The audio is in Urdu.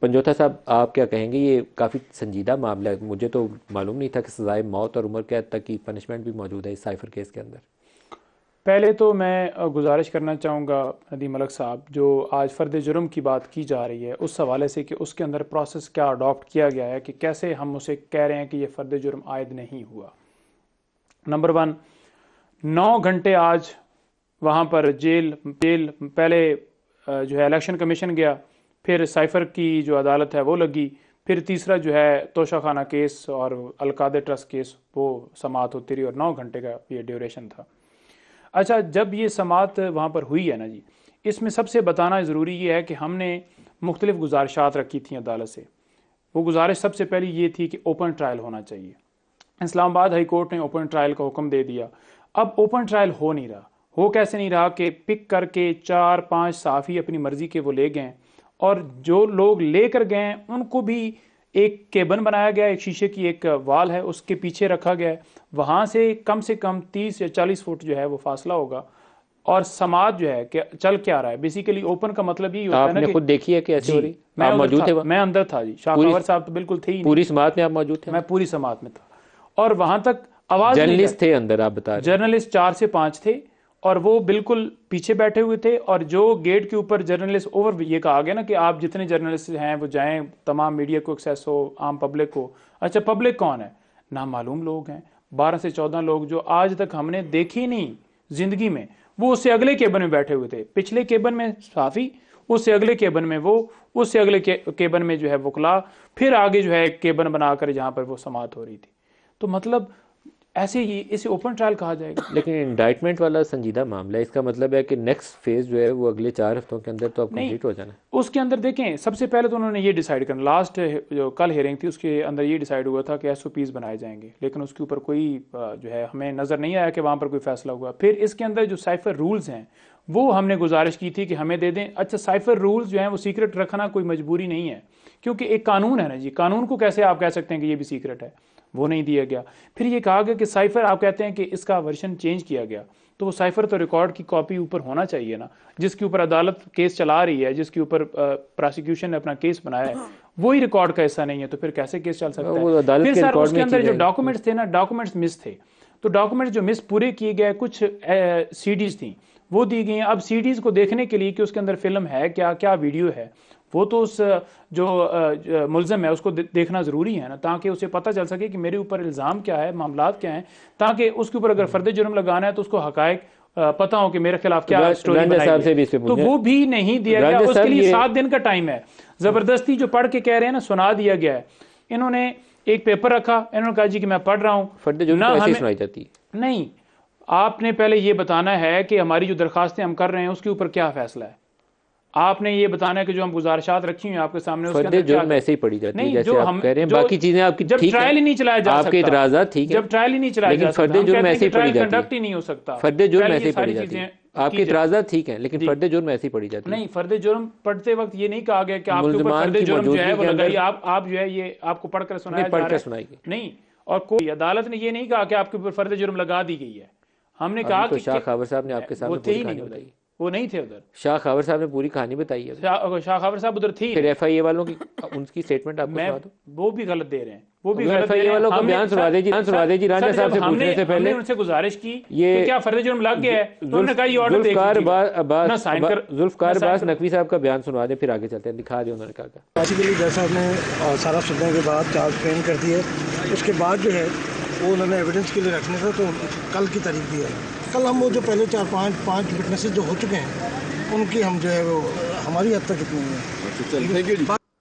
پنجوتھا صاحب آپ کیا کہیں گے؟ یہ کافی سنجیدہ معاملہ ہے، مجھے تو معلوم نہیں تھا کہ سزائے موت اور عمر قید تک کی پنشمنٹ بھی موجود ہے اس سائفر کیس کے اندر۔ پہلے تو میں گزارش کرنا چاہوں گا ندیم ملک صاحب، جو آج فرد جرم کی بات کی جا رہی ہے اس حوالے سے کہ اس کے اندر پروسیس کیا اڈاپٹ کیا گیا ہے کہ کیسے ہم اسے کہہ رہے ہیں کہ یہ فرد جرم عائد نہیں ہوا۔ نمبر ون، 9 گھنٹے آج وہاں پر جیل پہلے جو ہے الیکشن کمیشن گیا، پھر سائفر کی جو عدالت ہے وہ لگی، پھر تیسرا جو ہے توشہ خانہ کیس اور القادر ٹرسٹ کیس وہ سماعت ہوتی رہی، اور 9 گھنٹے کا یہ ڈیوریشن تھا۔ اچھا، جب یہ سماعت وہاں پر ہوئی ہے نا جی، اس میں سب سے بتانا ضروری یہ ہے کہ ہم نے مختلف گزارشات رکھی تھیں عدالت سے۔ وہ گزارش سب سے پہلی یہ تھی کہ اوپن ٹرائل ہونا چاہیے۔ اسلام آباد ہائی کورٹ نے اوپن ٹرائل کا حکم دے دیا۔ اب اوپن ٹرائل ہو نہیں رہا۔ ہو کیسے نہیں رہا کہ پک کر کے 4-5 صحافی اپنی مرضی کے وہ لے گئے، اور جو لوگ لے کر گئے ہیں ان کو بھی ایک کیبن بنایا گیا، ایک شیشے کی ایک وال ہے اس کے پیچھے رکھا گیا ہے، وہاں سے کم 30 یا 40 فٹ جو ہے وہ فاصلہ ہوگا، اور سماعت جو ہے کہ چل کیا رہا ہے۔ بیسیکلی اوپن کا مطلب یہی ہوتا ہے نا کہ آپ نے خود دیکھی ہے کہ ایسے ہو رہی؟ میں آپ موجود تھے؟ میں اندر تھا جی، شاہ خاور صاحب تو بالکل تھے ہی نہیں۔ پوری سماعت میں آپ موجود تھے؟ میں پوری سماعت میں تھا، اور وہاں تک آواز نہیں جرنلسٹ تھے اندر آپ بتا رہے ہیں؟ جرنلسٹ 4 سے 5 تھے، اور وہ بالکل پیچھے بیٹھے ہوئے تھے، اور جو گیٹ کے اوپر جرنلسٹ اوور یہ کہا گیا نا کہ آپ جتنے جرنلسٹ ہیں وہ جائیں، تمام میڈیا کو ایکسیس ہو، عام پبلک کو۔ اچھا، پبلک کون ہے؟ نامعلوم لوگ ہیں، 12 سے 14 لوگ جو آج تک ہم نے دیکھی نہیں زندگی میں۔ وہ اس سے اگلے کیبن میں بیٹھے ہوئے تھے، پچھلے کیبن میں صحافی، اس سے اگلے کیبن میں وہ، اس سے اگلے کیبن میں جو ہے وکلا، پھر آگے جو ہے کیبن بنا کر جہاں پر وہ سماعت ہو رہی تھی۔ تو مطلب ایسے ہی اسے اوپن ٹرائل کہا جائے گا؟ لیکن انڈائٹمنٹ والا سنجیدہ معاملہ ہے، اس کا مطلب ہے کہ نیکسٹ فیز جو ہے وہ اگلے 4 ہفتوں کے اندر تو اب کمپلیٹ ہو جانا ہے۔ اس کے اندر دیکھیں، سب سے پہلے تو انہوں نے یہ ڈیسائیڈ کرنا، لاسٹ جو کل ہیئرنگ تھی اس کے اندر یہ ڈیسائیڈ ہوا تھا کہ ایس او پیز بنائے جائیں گے، لیکن اس کے اوپر کوئی جو ہے ہمیں نظر نہیں آیا کہ وہاں پر کوئی فیصلہ ہوا۔ پھر اس کے اندر جو سائفر رولز ہیں وہ ہم نے گزارش کی تھی کہ ہمیں دے دیں۔ اچھا، سائفر رولز جو ہیں وہ سیکرٹ رکھنا کوئی مجبوری نہیں ہے، کیونکہ ایک قانون ہے نا جی، قانون کو کیسے آپ کہہ سکتے ہیں کہ یہ بھی سیکرٹ ہے؟ وہ نہیں دیا گیا۔ پھر یہ کہا گیا کہ سائفر، آپ کہتے ہیں کہ اس کا ورژن چینج کیا گیا، تو وہ سائفر تو ریکارڈ کی کاپی اوپر ہونا چاہیے نا، جس کے اوپر عدالت کیس چلا رہی ہے، جس کے اوپر پراسیکیوشن نے اپنا کیس بنایا ہے، وہی ریکارڈ کا حصہ نہیں ہے، تو پھر کیسے کیس چل سکتا ہے؟ پھر سر اس کے اندر جو ڈاکومنٹس تھے نا، ڈاکومنٹس مس تھے، تو ڈاکومنٹس جو مس پورے کیے گئے، کچھ سی ڈیز تھیں وہ دی گئی ہیں۔ اب سی ڈیز کو دیکھنے کے لیے کہ اس کے اندر فلم ہے کیا ویڈیو ہے، وہ تو اس جو ملزم ہے اس کو دیکھنا ضروری ہے نا، تاکہ اسے پتہ چل سکے کہ میرے اوپر الزام کیا ہے، معاملات کیا ہیں، تاکہ اس کے اوپر اگر فرد جرم لگانا ہے تو اس کو حقائق پتہ ہو کہ میرے خلاف کیا سٹوری بنائی ہے۔ تو وہ بھی نہیں دیا گیا، اس کے لیے 7 دن کا ٹائم ہے۔ زبردستی جو پڑھ کے کہہ رہے ہیں نا، سنا دیا گیا ہے۔ انہوں نے ایک پیپر رکھا، انہوں نے کہا جی کہ میں پڑھ رہا ہوں، فرد جرم ایسے سنائی جاتی ہے؟ نہیں، آپ نے پہلے یہ بتانا ہے کہ ہماری جو درخواستیں ہم کر رہے ہیں اس کے اوپر کیا فیصلہ ہے۔ آپ نے یہ بتانا ہے کہ جو ہم گزارشات رکھی ہیں آپ کے سامنے، اس کے اندر جرم ایسے ہی پڑی جاتی ہے جیسے آپ کہہ رہے ہیں، باقی چیزیں آپ کی جب ٹرائل ہی نہیں چلایا جا سکتا، آپ کے اعتراضات ٹھیک ہے، جب ٹرائل ہی نہیں چلایا جا سکتا، فرد جرم ایسے ہی پڑی جاتی ہے، کنڈکٹ ہی نہیں ہو سکتا، فرد جرم ایسے ہی پڑی جاتی ہے۔ آپ کے اعتراضات ٹھیک ہیں، لیکن فرد جرم ایسے ہی پڑی جاتی ہے۔ نہیں، فرد جرم پڑھتے وقت یہ نہیں کہا گیا کہ آپ کے اوپر فرد جرم جو ہے وہ لگائی، آپ جو ہے یہ آپ کو پڑھ کر سنایا جا رہا ہے، نہیں، اور کوئی عدالت نے یہ نہیں کہا کہ آپ کے اوپر فرد جرم لگا دی گئی ہے۔ ہم نے کہا کہ شاہ خاور صاحب نے آپ کے سامنے پوری کہانی بتائی، وہ نہیں تھے ادھر، شاہ خاور صاحب نے پوری کہانی بتائی ہے، شاہ خاور صاحب ادھر تھی، پھر ایف آئی اے والوں کی ان کی سٹیٹمنٹ آپ کو سنا دو۔ وہ بھی غلط دے رہے ہیں، وہ بھی غلط ایف آئی اے والوں کا بیان سنوا دے جی، رانجھا صاحب سے پوچھنے سے پہلے۔ ہم نے ان سے گزارش کی کہ کیا فرد جرم لگ گیا ہے، انہوں نے کہا یہ آرڈر دیکھ لیجیے، ذوالفقار عباس نقوی صاحب کا بیان سنوا دیں، پھر آگے چلتے ہیں، دکھا دیں انہوں نے کہا تھا۔ بیسیکلی جج صاحب نے سارا سننے کے بعد چارج فریم کر دیے، اس کے بعد جو ہے وہ انہوں نے ایویڈنس کے لیے رکھنے تھا، تو کل کی تاریخ دی ہے۔ کل ہم وہ جو پہلے 4-5 وٹنسز جو ہو چکے ہیں ان کی ہم جو ہے وہ ہماری حد تک اتنی ہے۔